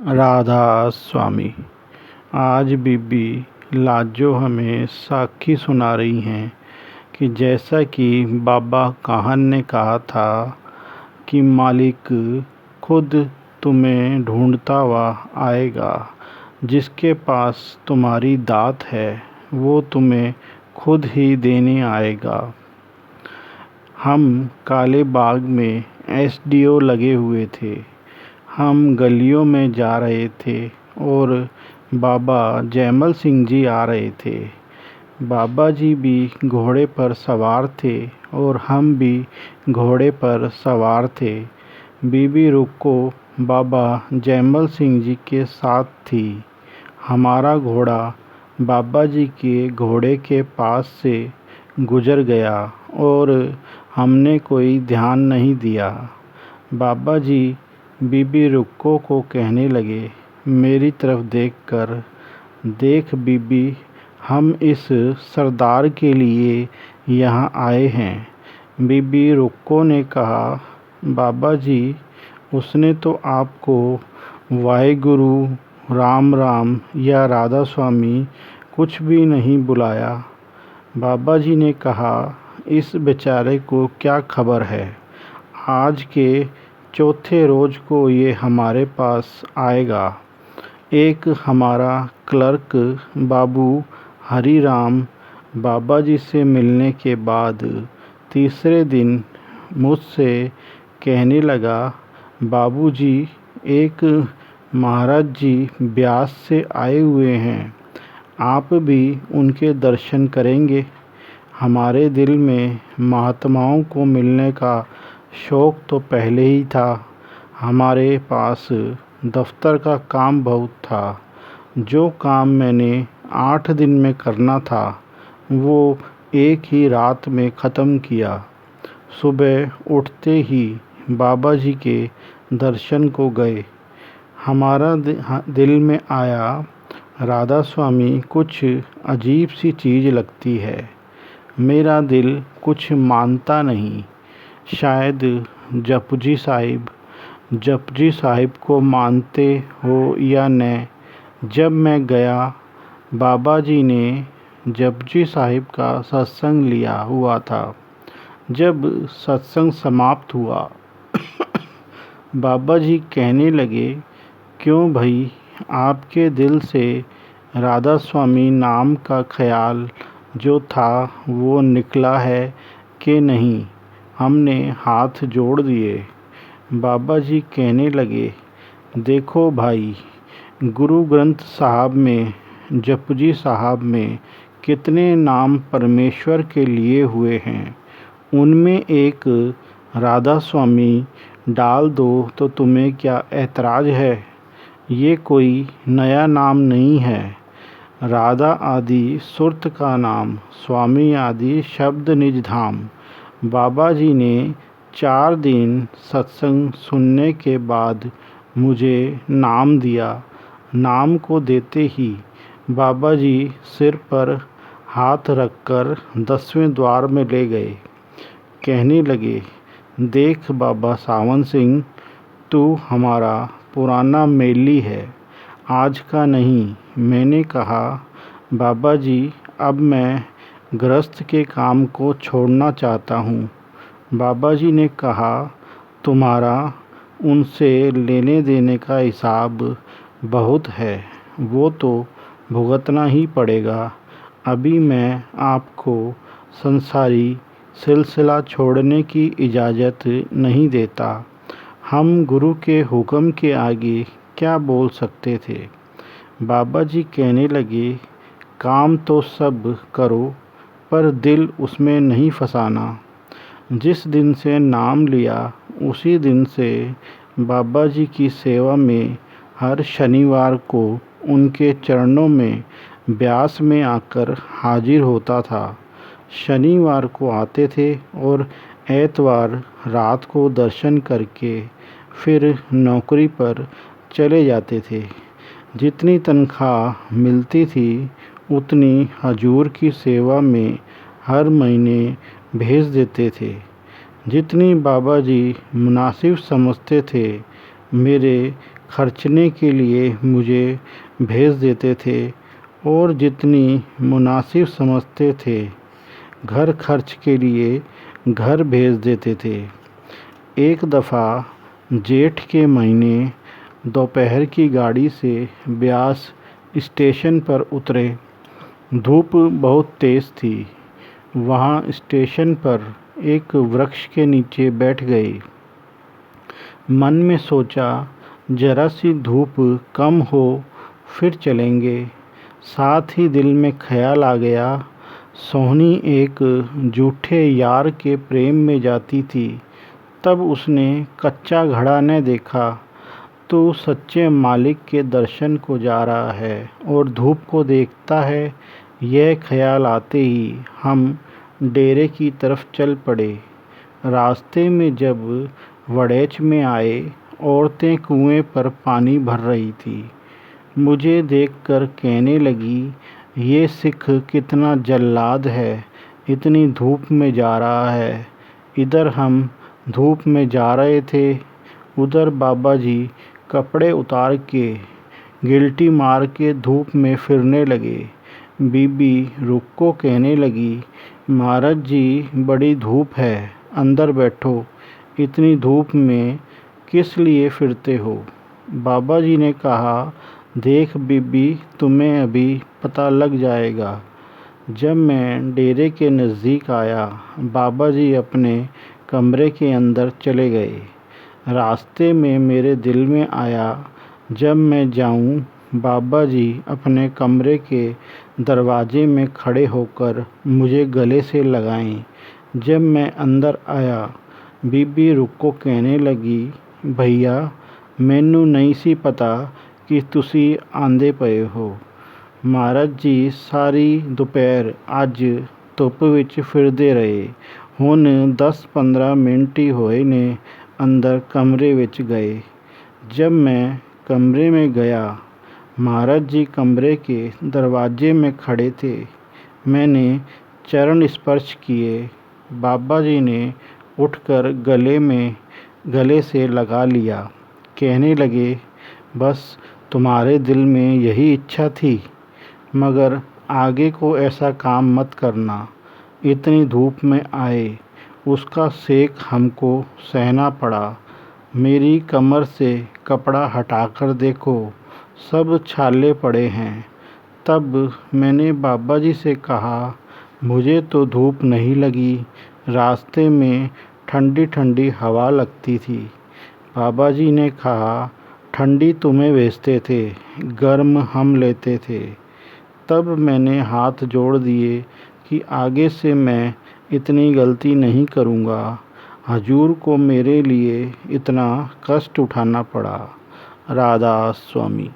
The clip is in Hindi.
राधा स्वामी। आज बीबी लाजो हमें साखी सुना रही हैं कि जैसा कि बाबा काहन ने कहा था कि मालिक खुद तुम्हें ढूंढता हुआ आएगा। जिसके पास तुम्हारी दात है वो तुम्हें खुद ही देने आएगा। हम काले बाग में एसडीओ लगे हुए थे। हम गलियों में जा रहे थे और बाबा जयमल सिंह जी आ रहे थे। बाबा जी भी घोड़े पर सवार थे और हम भी घोड़े पर सवार थे। बीबी रुक्को बाबा जयमल सिंह जी के साथ थी। हमारा घोड़ा बाबा जी के घोड़े के पास से गुजर गया और हमने कोई ध्यान नहीं दिया। बाबा जी बीबी रुक्को को कहने लगे, मेरी तरफ देखकर, देख बीबी, हम इस सरदार के लिए यहाँ आए हैं। बीबी रुक्को ने कहा, बाबा जी, उसने तो आपको वाहेगुरु, राम राम या राधा स्वामी कुछ भी नहीं बुलाया। बाबा जी ने कहा, इस बेचारे को क्या खबर है। आज के चौथे रोज़ को ये हमारे पास आएगा। एक हमारा क्लर्क बाबू हरिराम बाबा जी से मिलने के बाद तीसरे दिन मुझसे कहने लगा, बाबूजी, एक महाराज जी ब्यास से आए हुए हैं, आप भी उनके दर्शन करेंगे। हमारे दिल में महात्माओं को मिलने का शौक़ तो पहले ही था। हमारे पास दफ्तर का काम बहुत था। जो काम मैंने 8 दिन में करना था वो एक ही रात में ख़त्म किया। सुबह उठते ही बाबा जी के दर्शन को गए। हमारा दिल में आया, राधा स्वामी कुछ अजीब सी चीज़ लगती है। मेरा दिल कुछ मानता नहीं। शायद जपजी साहिब को मानते हो या न। जब मैं गया, बाबा जी ने जपजी साहिब का सत्संग लिया हुआ था। जब सत्संग समाप्त हुआ बाबा जी कहने लगे, क्यों भाई, आपके दिल से राधा स्वामी नाम का ख्याल जो था वो निकला है कि नहीं। हमने हाथ जोड़ दिए। बाबा जी कहने लगे, देखो भाई, गुरु ग्रंथ साहब में, जपजी साहब में कितने नाम परमेश्वर के लिए हुए हैं। उनमें एक राधा स्वामी डाल दो तो तुम्हें क्या ऐतराज़ है। ये कोई नया नाम नहीं है। राधा आदि सुरत का नाम, स्वामी आदि शब्द निज धाम। बाबा जी ने 4 दिन सत्संग सुनने के बाद मुझे नाम दिया। नाम को देते ही बाबा जी सिर पर हाथ रखकर 10वें द्वार में ले गए। कहने लगे, देख बाबा सावन सिंह, तू हमारा पुराना मेली है, आज का नहीं। मैंने कहा, बाबा जी, अब मैं गृहस्थ के काम को छोड़ना चाहता हूँ। बाबा जी ने कहा, तुम्हारा उनसे लेने देने का हिसाब बहुत है, वो तो भुगतना ही पड़ेगा। अभी मैं आपको संसारी सिलसिला छोड़ने की इजाज़त नहीं देता। हम गुरु के हुक्म के आगे क्या बोल सकते थे। बाबा जी कहने लगे, काम तो सब करो पर दिल उसमें नहीं फंसाना। जिस दिन से नाम लिया उसी दिन से बाबा जी की सेवा में हर शनिवार को उनके चरणों में ब्यास में आकर हाजिर होता था। शनिवार को आते थे और एतवार रात को दर्शन करके फिर नौकरी पर चले जाते थे। जितनी तनख्वाह मिलती थी उतनी हजूर की सेवा में हर महीने भेज देते थे। जितनी बाबा जी मुनासिब समझते थे मेरे खर्चने के लिए मुझे भेज देते थे और जितनी मुनासिब समझते थे घर खर्च के लिए घर भेज देते थे। एक दफ़ा जेठ के महीने दोपहर की गाड़ी से ब्यास स्टेशन पर उतरे। धूप बहुत तेज़ थी। वहाँ स्टेशन पर एक वृक्ष के नीचे बैठ गए। मन में सोचा जरा सी धूप कम हो फिर चलेंगे। साथ ही दिल में ख्याल आ गया सोहनी एक झूठे यार के प्रेम में जाती थी। तब उसने कच्चा घड़ा न देखा तो सच्चे मालिक के दर्शन को जा रहा है और धूप को देखता है। यह ख्याल आते ही हम डेरे की तरफ चल पड़े। रास्ते में जब वड़ेच में आए औरतें कुएं पर पानी भर रही थी। मुझे देखकर कहने लगी ये सिख कितना जल्लाद है, इतनी धूप में जा रहा है। इधर हम धूप में जा रहे थे, उधर बाबा जी कपड़े उतार के गिल्टी मार के धूप में फिरने लगे। बीबी रुक को कहने लगी महाराज जी बड़ी धूप है, अंदर बैठो, इतनी धूप में किस लिए फिरते हो। बाबा जी ने कहा देख बीबी तुम्हें अभी पता लग जाएगा। जब मैं डेरे के नज़दीक आया बाबा जी अपने कमरे के अंदर चले गए। रास्ते में मेरे दिल में आया जब मैं जाऊं बाबा जी अपने कमरे के दरवाजे में खड़े होकर मुझे गले से लगाएं। जब मैं अंदर आया बीबी रुक को कहने लगी भैया मैनू नहीं सी पता कि तुसी आंदे पए हो। महाराज जी सारी दोपहर अज धुप विच फिरदे रहे। हुण 10-15 मिनट ही होए ने अंदर कमरे विच गए। जब मैं कमरे में गया महाराज जी कमरे के दरवाजे में खड़े थे। मैंने चरण स्पर्श किए। बाबा जी ने उठकर गले से लगा लिया। कहने लगे बस तुम्हारे दिल में यही इच्छा थी, मगर आगे को ऐसा काम मत करना। इतनी धूप में आए उसका सेक हमको सहना पड़ा। मेरी कमर से कपड़ा हटाकर देखो सब छाले पड़े हैं। तब मैंने बाबा जी से कहा मुझे तो धूप नहीं लगी, रास्ते में ठंडी ठंडी हवा लगती थी। बाबा जी ने कहा ठंडी तुम्हें भेजते थे, गर्म हम लेते थे। तब मैंने हाथ जोड़ दिए कि आगे से मैं इतनी गलती नहीं करूँगा। हजूर को मेरे लिए इतना कष्ट उठाना पड़ा। राधा स्वामी।